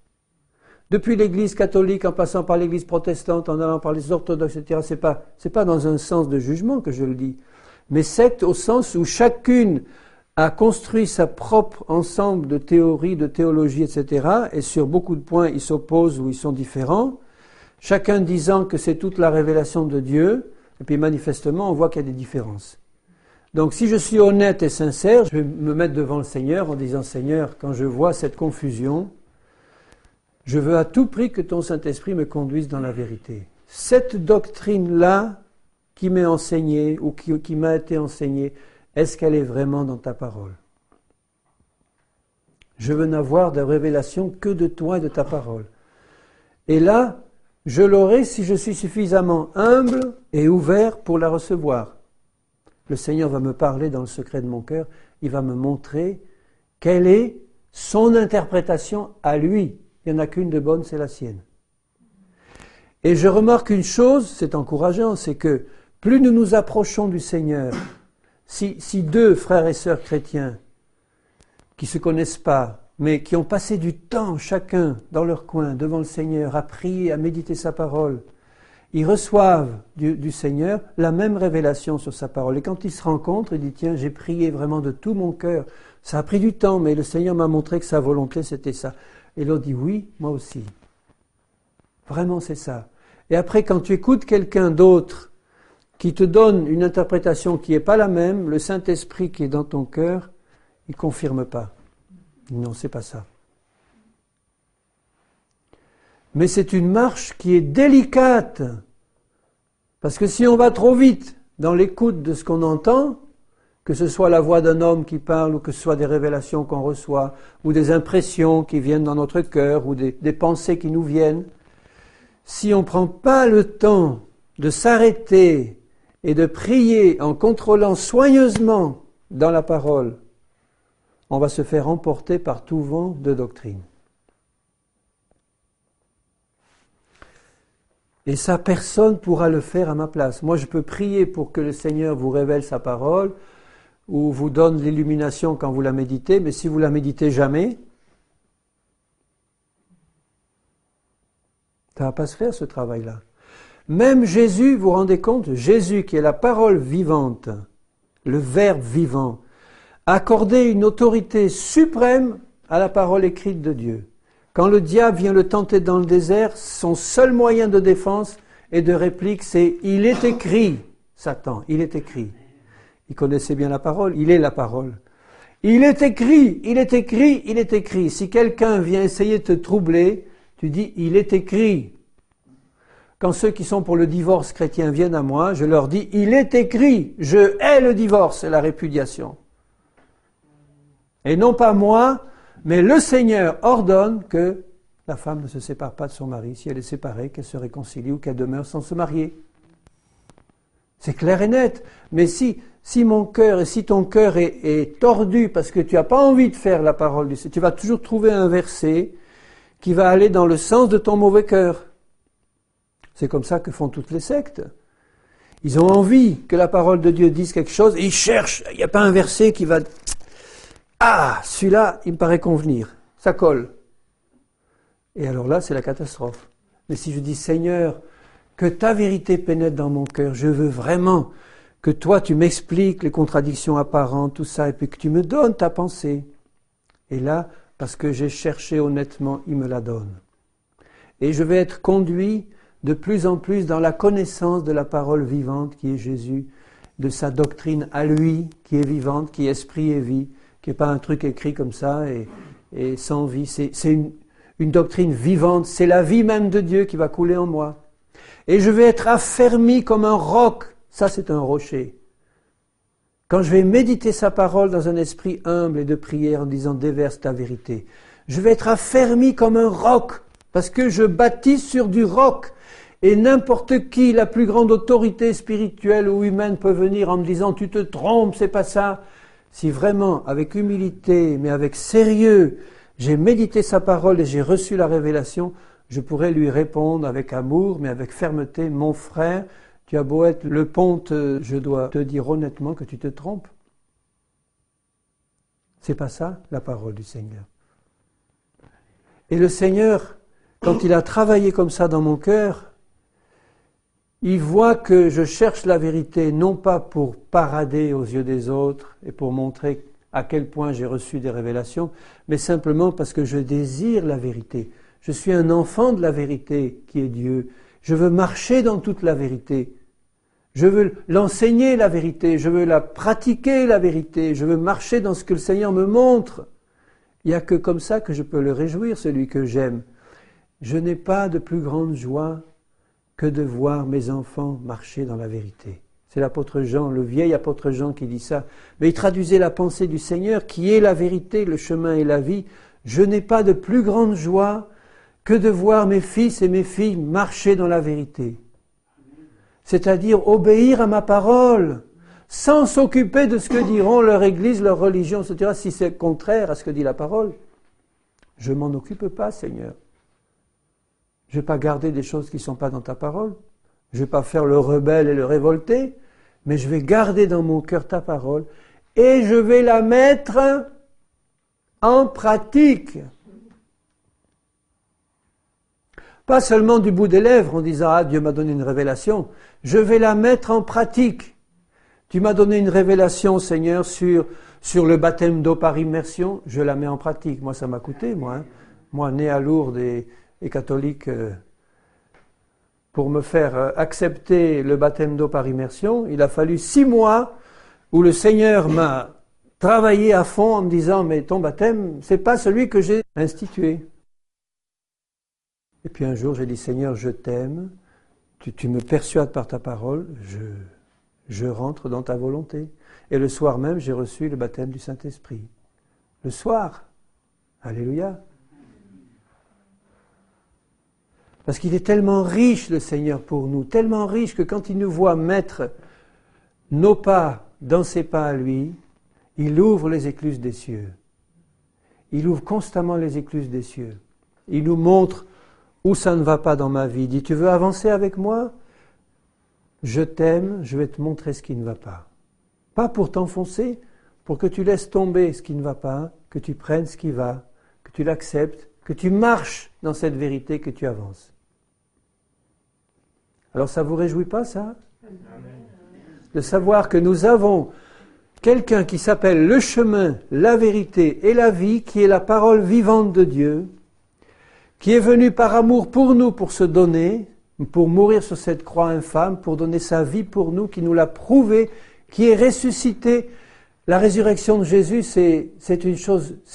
Depuis l'Église catholique, en passant par l'Église protestante, en allant par les orthodoxes, etc. C'est pas dans un sens de jugement que je le dis, mais secte au sens où chacune a construit sa propre ensemble de théories, de théologie, etc. Et sur beaucoup de points, ils s'opposent ou ils sont différents. Chacun disant que c'est toute la révélation de Dieu, et puis manifestement, on voit qu'il y a des différences. Donc si je suis honnête et sincère, je vais me mettre devant le Seigneur en disant « Seigneur, quand je vois cette confusion, je veux à tout prix que ton Saint-Esprit me conduise dans la vérité. Cette doctrine-là qui m'est enseignée ou qui m'a été enseignée, est-ce qu'elle est vraiment dans ta parole? Je veux n'avoir de révélation que de toi et de ta parole. Et là, je l'aurai si je suis suffisamment humble et ouvert pour la recevoir. Le Seigneur va me parler dans le secret de mon cœur, il va me montrer quelle est son interprétation à lui. Il n'y en a qu'une de bonne, c'est la sienne. Et je remarque une chose, c'est encourageant, c'est que plus nous nous approchons du Seigneur, si deux frères et sœurs chrétiens qui ne se connaissent pas, mais qui ont passé du temps chacun dans leur coin devant le Seigneur, à prier, à méditer sa parole, ils reçoivent du Seigneur la même révélation sur sa parole. Et quand ils se rencontrent, ils disent « Tiens, j'ai prié vraiment de tout mon cœur. Ça a pris du temps, mais le Seigneur m'a montré que sa volonté, c'était ça. » Et l'autre dit « Oui, moi aussi. » Vraiment, c'est ça. Et après, quand tu écoutes quelqu'un d'autre qui te donne une interprétation qui n'est pas la même, le Saint-Esprit qui est dans ton cœur, il ne confirme pas. Non, c'est pas ça. Mais c'est une marche qui est délicate. Parce que si on va trop vite dans l'écoute de ce qu'on entend, que ce soit la voix d'un homme qui parle, ou que ce soit des révélations qu'on reçoit, ou des impressions qui viennent dans notre cœur, ou des pensées qui nous viennent, si on ne prend pas le temps de s'arrêter et de prier en contrôlant soigneusement dans la parole, on va se faire emporter par tout vent de doctrine. Et ça, personne ne pourra le faire à ma place. Moi, je peux prier pour que le Seigneur vous révèle sa parole, ou vous donne l'illumination quand vous la méditez, mais si vous la méditez jamais, ça ne va pas se faire ce travail-là. Même Jésus, vous vous rendez compte, Jésus qui est la parole vivante, le Verbe vivant, a accordé une autorité suprême à la parole écrite de Dieu. Quand le diable vient le tenter dans le désert, son seul moyen de défense et de réplique, c'est « Il est écrit ». Satan, il est écrit. Il connaissait bien la parole, il est la parole. Il est écrit, il est écrit, il est écrit. Si quelqu'un vient essayer de te troubler, tu dis « Il est écrit ». Quand ceux qui sont pour le divorce chrétien viennent à moi, je leur dis « Il est écrit, je hais le divorce et la répudiation ». Et non pas moi, mais le Seigneur ordonne que la femme ne se sépare pas de son mari. Si elle est séparée, qu'elle se réconcilie ou qu'elle demeure sans se marier. C'est clair et net. Mais si mon cœur et si ton cœur est tordu parce que tu n'as pas envie de faire la parole du Seigneur, tu vas toujours trouver un verset qui va aller dans le sens de ton mauvais cœur. C'est comme ça que font toutes les sectes. Ils ont envie que la parole de Dieu dise quelque chose et ils cherchent. Il n'y a pas un verset qui va... Ah, celui-là, il me paraît convenir. Ça colle. Et alors là, c'est la catastrophe. Mais si je dis, Seigneur, que ta vérité pénètre dans mon cœur, je veux vraiment que toi, tu m'expliques les contradictions apparentes, tout ça, et puis que tu me donnes ta pensée. Et là, parce que j'ai cherché honnêtement, il me la donne. Et je vais être conduit de plus en plus dans la connaissance de la parole vivante qui est Jésus, de sa doctrine à lui, qui est vivante, qui est esprit et vie, qui n'est pas un truc écrit comme ça et sans vie. C'est une doctrine vivante, c'est la vie même de Dieu qui va couler en moi. Et je vais être affermi comme un roc, ça c'est un rocher. Quand je vais méditer sa parole dans un esprit humble et de prière en disant « déverse ta vérité », je vais être affermi comme un roc, parce que je bâtis sur du roc. Et n'importe qui, la plus grande autorité spirituelle ou humaine peut venir en me disant « tu te trompes, c'est pas ça ». Si vraiment, avec humilité, mais avec sérieux, j'ai médité sa parole et j'ai reçu la révélation, je pourrais lui répondre avec amour, mais avec fermeté « mon frère, tu as beau être le ponte, je dois te dire honnêtement que tu te trompes. » C'est pas ça, la parole du Seigneur. Et le Seigneur, quand il a travaillé comme ça dans mon cœur, il voit que je cherche la vérité, non pas pour parader aux yeux des autres et pour montrer à quel point j'ai reçu des révélations, mais simplement parce que je désire la vérité. Je suis un enfant de la vérité qui est Dieu. Je veux marcher dans toute la vérité. Je veux l'enseigner la vérité, je veux la pratiquer la vérité, je veux marcher dans ce que le Seigneur me montre. Il n'y a que comme ça que je peux le réjouir, celui que j'aime. Je n'ai pas de plus grande joie que de voir mes enfants marcher dans la vérité. C'est l'apôtre Jean, le vieil apôtre Jean qui dit ça. Mais il traduisait la pensée du Seigneur, qui est la vérité, le chemin et la vie. Je n'ai pas de plus grande joie que de voir mes fils et mes filles marcher dans la vérité. C'est-à-dire obéir à ma parole, sans s'occuper de ce que diront leur église, leur religion, etc. Si c'est contraire à ce que dit la parole, je ne m'en occupe pas, Seigneur. Je ne vais pas garder des choses qui ne sont pas dans ta parole. Je ne vais pas faire le rebelle et le révolté, mais je vais garder dans mon cœur ta parole et je vais la mettre en pratique. Pas seulement du bout des lèvres en disant « Ah, Dieu m'a donné une révélation ». Je vais la mettre en pratique. Tu m'as donné une révélation, Seigneur, sur le baptême d'eau par immersion. Je la mets en pratique. Moi, ça m'a coûté, moi. Moi, né à Lourdes et catholique, pour me faire accepter le baptême d'eau par immersion, il a fallu 6 mois où le Seigneur m'a travaillé à fond en me disant « Mais ton baptême, c'est pas celui que j'ai institué ». Et puis un jour, j'ai dit « Seigneur, je t'aime, tu me persuades par ta parole, je rentre dans ta volonté. » Et le soir même, j'ai reçu le baptême du Saint-Esprit. Le soir. Alléluia. Parce qu'il est tellement riche, le Seigneur, pour nous, tellement riche que quand il nous voit mettre nos pas dans ses pas à lui, il ouvre les écluses des cieux. Il ouvre constamment les écluses des cieux. Il nous montre où ça ne va pas dans ma vie. Il dit, tu veux avancer avec moi? Je t'aime, je vais te montrer ce qui ne va pas. Pas pour t'enfoncer, pour que tu laisses tomber ce qui ne va pas, que tu prennes ce qui va, que tu l'acceptes, que tu marches dans cette vérité, que tu avances. Alors ça ne vous réjouit pas, ça? De savoir que nous avons quelqu'un qui s'appelle le chemin, la vérité et la vie, qui est la parole vivante de Dieu, qui est venu par amour pour nous, pour se donner, pour mourir sur cette croix infâme, pour donner sa vie pour nous, qui nous l'a prouvé, qui est ressuscité. La résurrection de Jésus, c'est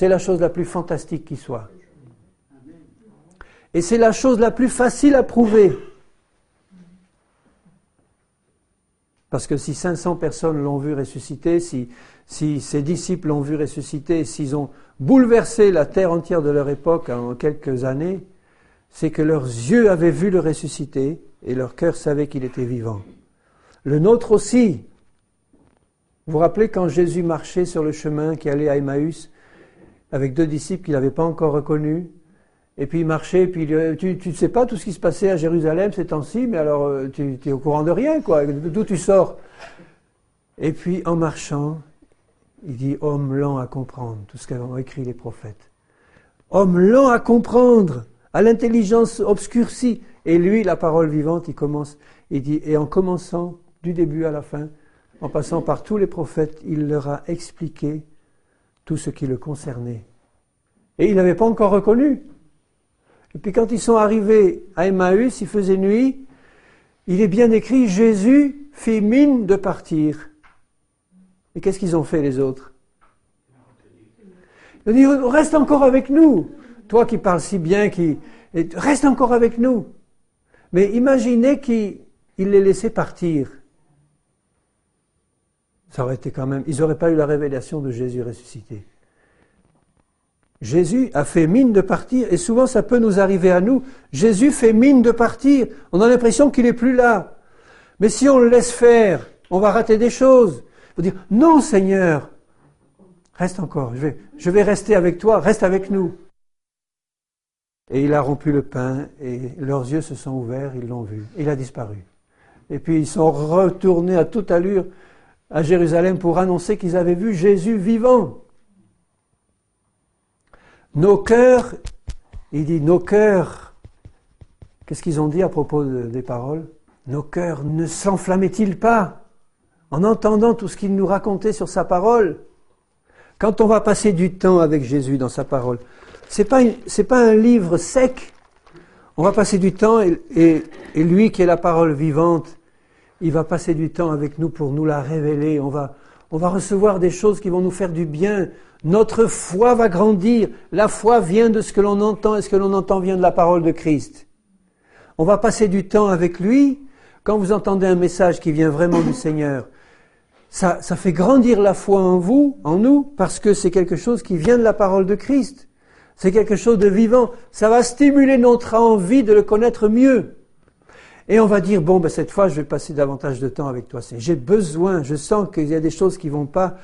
la chose la plus fantastique qui soit. Et c'est la chose la plus facile à prouver. Parce que si 500 personnes l'ont vu ressusciter, si ses disciples l'ont vu ressusciter, s'ils ont bouleversé la terre entière de leur époque en quelques années, c'est que leurs yeux avaient vu le ressusciter et leur cœur savait qu'il était vivant. Le nôtre aussi. Vous vous rappelez quand Jésus marchait sur le chemin qui allait à Emmaüs avec 2 disciples qu'il n'avait pas encore reconnus, et puis il marchait, et puis tu ne sais pas tout ce qui se passait à Jérusalem ces temps-ci, mais alors tu es au courant de rien, quoi, d'où tu sors. Et puis en marchant, il dit « Homme lent à comprendre », tout ce qu'ont écrit les prophètes. Homme lent à comprendre, à l'intelligence obscurcie. Et lui, la parole vivante, il dit « Et en commençant du début à la fin, en passant par tous les prophètes, il leur a expliqué tout ce qui le concernait. » Et ils ne l'avaient pas encore reconnu. Et puis quand ils sont arrivés à Emmaüs, il faisait nuit, il est bien écrit, Jésus fit mine de partir. Et qu'est-ce qu'ils ont fait les autres? Ils ont dit, reste encore avec nous. Toi qui parles si bien, reste encore avec nous. Mais imaginez qu'il les laissait partir. Ça aurait été quand même, ils n'auraient pas eu la révélation de Jésus ressuscité. Jésus a fait mine de partir, et souvent ça peut nous arriver à nous. Jésus fait mine de partir, on a l'impression qu'il n'est plus là. Mais si on le laisse faire, on va rater des choses. Il faut dire, non Seigneur, reste encore, je vais rester avec toi, reste avec nous. Et il a rompu le pain, et leurs yeux se sont ouverts, ils l'ont vu, et il a disparu. Et puis ils sont retournés à toute allure à Jérusalem pour annoncer qu'ils avaient vu Jésus vivant. Nos cœurs, il dit nos cœurs, qu'est-ce qu'ils ont dit à propos des paroles? Nos cœurs ne s'enflammaient-ils pas en entendant tout ce qu'il nous racontait sur sa parole? Quand on va passer du temps avec Jésus dans sa parole, c'est pas un livre sec. On va passer du temps et lui qui est la parole vivante, il va passer du temps avec nous pour nous la révéler. On va recevoir des choses qui vont nous faire du bien. Notre foi va grandir. La foi vient de ce que l'on entend et ce que l'on entend vient de la parole de Christ. On va passer du temps avec lui. Quand vous entendez un message qui vient vraiment du Seigneur, ça fait grandir la foi en vous, en nous, parce que c'est quelque chose qui vient de la parole de Christ. C'est quelque chose de vivant. Ça va stimuler notre envie de le connaître mieux. Et on va dire, bon, cette fois, je vais passer davantage de temps avec toi. J'ai besoin, je sens qu'il y a des choses qui vont pas.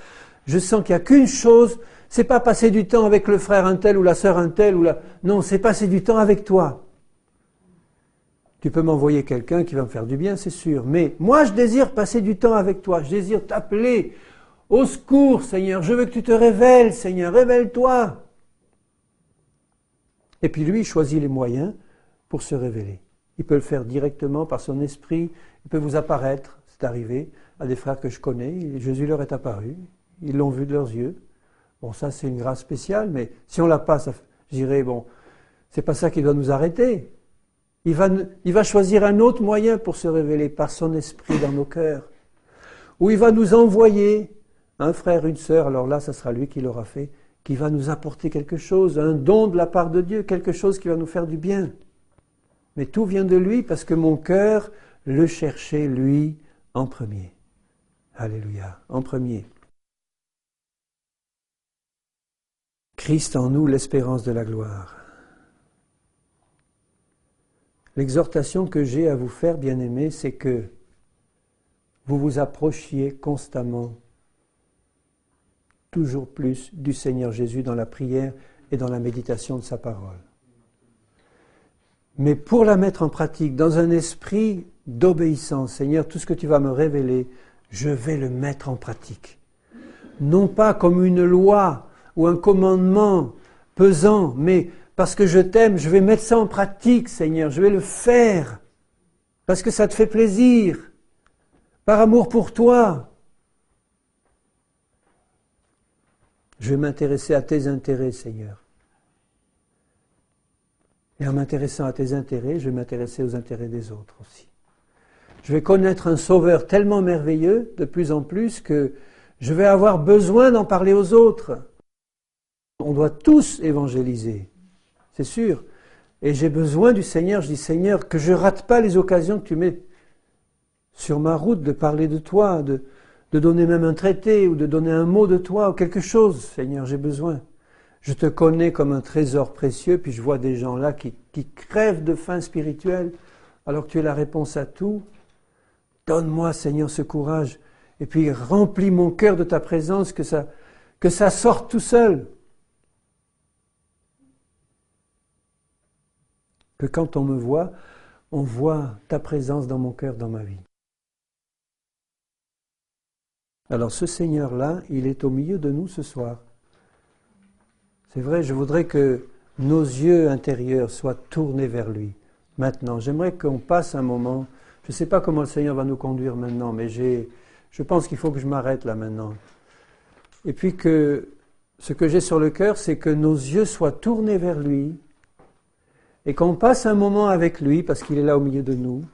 Je sens qu'il n'y a qu'une chose, c'est pas passer du temps avec le frère un tel ou la sœur un tel. Non, c'est passer du temps avec toi. Tu peux m'envoyer quelqu'un qui va me faire du bien, c'est sûr. Mais moi, je désire passer du temps avec toi. Je désire t'appeler. Au secours, Seigneur. Je veux que tu te révèles, Seigneur. Révèle-toi. Et puis lui, il choisit les moyens pour se révéler. Il peut le faire directement par son esprit. Il peut vous apparaître. C'est arrivé à des frères que je connais. Jésus leur est apparu. Ils l'ont vu de leurs yeux. Bon, ça, c'est une grâce spéciale. Mais si on l'a pas, je dirais, bon, c'est pas ça qui doit nous arrêter. Il va choisir un autre moyen pour se révéler par son esprit dans nos cœurs. Ou il va nous envoyer un frère, une sœur. Alors là, ça sera lui qui l'aura fait. Qui va nous apporter quelque chose, un don de la part de Dieu, quelque chose qui va nous faire du bien. Mais tout vient de lui parce que mon cœur le cherchait, lui, en premier. Alléluia, en premier. Christ en nous, l'espérance de la gloire. L'exhortation que j'ai à vous faire, bien-aimés, c'est que vous vous approchiez constamment, toujours plus, du Seigneur Jésus dans la prière et dans la méditation de sa parole. Mais pour la mettre en pratique, dans un esprit d'obéissance, Seigneur, tout ce que tu vas me révéler, je vais le mettre en pratique. Non pas comme une loi ou un commandement pesant, mais parce que je t'aime, je vais mettre ça en pratique, Seigneur, je vais le faire, parce que ça te fait plaisir, par amour pour toi. Je vais m'intéresser à tes intérêts, Seigneur. Et en m'intéressant à tes intérêts, je vais m'intéresser aux intérêts des autres aussi. Je vais connaître un Sauveur tellement merveilleux, de plus en plus, que je vais avoir besoin d'en parler aux autres. On doit tous évangéliser, c'est sûr. Et j'ai besoin du Seigneur, je dis Seigneur, que je ne rate pas les occasions que tu mets sur ma route de parler de toi, de donner même un traité ou de donner un mot de toi ou quelque chose. Seigneur, j'ai besoin. Je te connais comme un trésor précieux, puis je vois des gens là qui crèvent de faim spirituelle, alors que tu es la réponse à tout. Donne-moi, Seigneur, ce courage, et puis remplis mon cœur de ta présence, que ça sorte tout seul. Que quand on me voit, on voit ta présence dans mon cœur, dans ma vie. Alors ce Seigneur-là, il est au milieu de nous ce soir. C'est vrai, je voudrais que nos yeux intérieurs soient tournés vers lui. Maintenant, j'aimerais qu'on passe un moment. Je ne sais pas comment le Seigneur va nous conduire maintenant, mais je pense qu'il faut que je m'arrête là maintenant. Et puis que ce que j'ai sur le cœur, c'est que nos yeux soient tournés vers lui et qu'on passe un moment avec lui, parce qu'il est là au milieu de nous,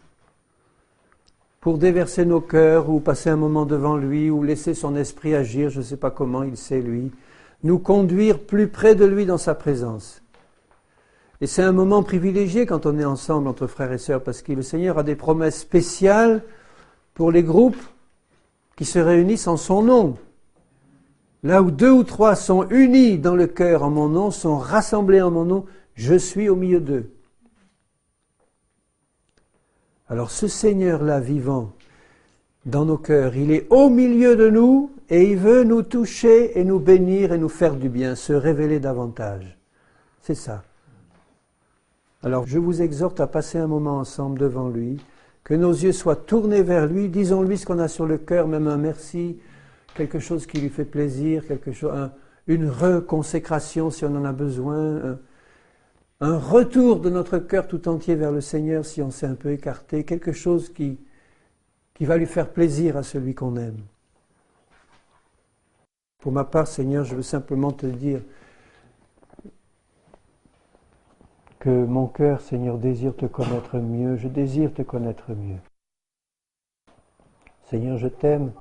pour déverser nos cœurs ou passer un moment devant lui ou laisser son esprit agir, je ne sais pas comment, il sait lui, nous conduire plus près de lui dans sa présence. Et c'est un moment privilégié quand on est ensemble entre frères et sœurs, parce que le Seigneur a des promesses spéciales pour les groupes qui se réunissent en son nom. Là où 2 ou 3 sont unis dans le cœur en mon nom, sont rassemblés en mon nom, je suis au milieu d'eux. Alors ce Seigneur-là vivant dans nos cœurs, il est au milieu de nous et il veut nous toucher et nous bénir et nous faire du bien, se révéler davantage. C'est ça. Alors je vous exhorte à passer un moment ensemble devant lui, que nos yeux soient tournés vers lui, disons-lui ce qu'on a sur le cœur, même un merci, quelque chose qui lui fait plaisir, une reconsécration si on en a besoin, un retour de notre cœur tout entier vers le Seigneur si on s'est un peu écarté, quelque chose qui va lui faire plaisir à celui qu'on aime. Pour ma part, Seigneur, je veux simplement te dire que mon cœur, Seigneur, désire te connaître mieux, je désire te connaître mieux. Seigneur, je t'aime,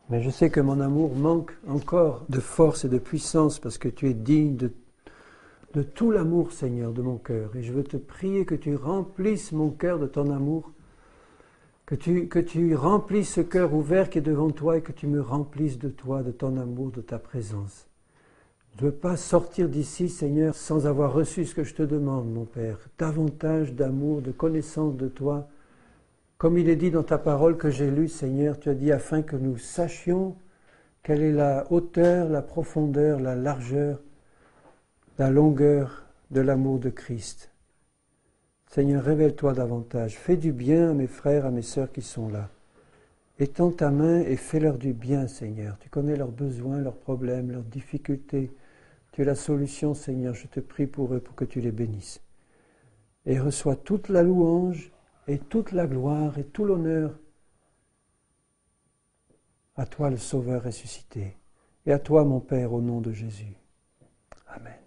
mais je sais que mon amour manque encore de force et de puissance parce que tu es digne de tout l'amour, Seigneur, de mon cœur. Et je veux te prier que tu remplisses mon cœur de ton amour, que tu remplisses ce cœur ouvert qui est devant toi et que tu me remplisses de toi, de ton amour, de ta présence. Je ne veux pas sortir d'ici, Seigneur, sans avoir reçu ce que je te demande, mon Père. Davantage d'amour, de connaissance de toi. Comme il est dit dans ta parole que j'ai lue, Seigneur, tu as dit afin que nous sachions quelle est la hauteur, la profondeur, la largeur, la longueur de l'amour de Christ. Seigneur, révèle-toi davantage. Fais du bien à mes frères, à mes sœurs qui sont là. Étends ta main et fais-leur du bien, Seigneur. Tu connais leurs besoins, leurs problèmes, leurs difficultés. Tu es la solution, Seigneur. Je te prie pour eux, pour que tu les bénisses. Et reçois toute la louange et toute la gloire et tout l'honneur à toi, le Sauveur ressuscité. Et à toi, mon Père, au nom de Jésus. Amen.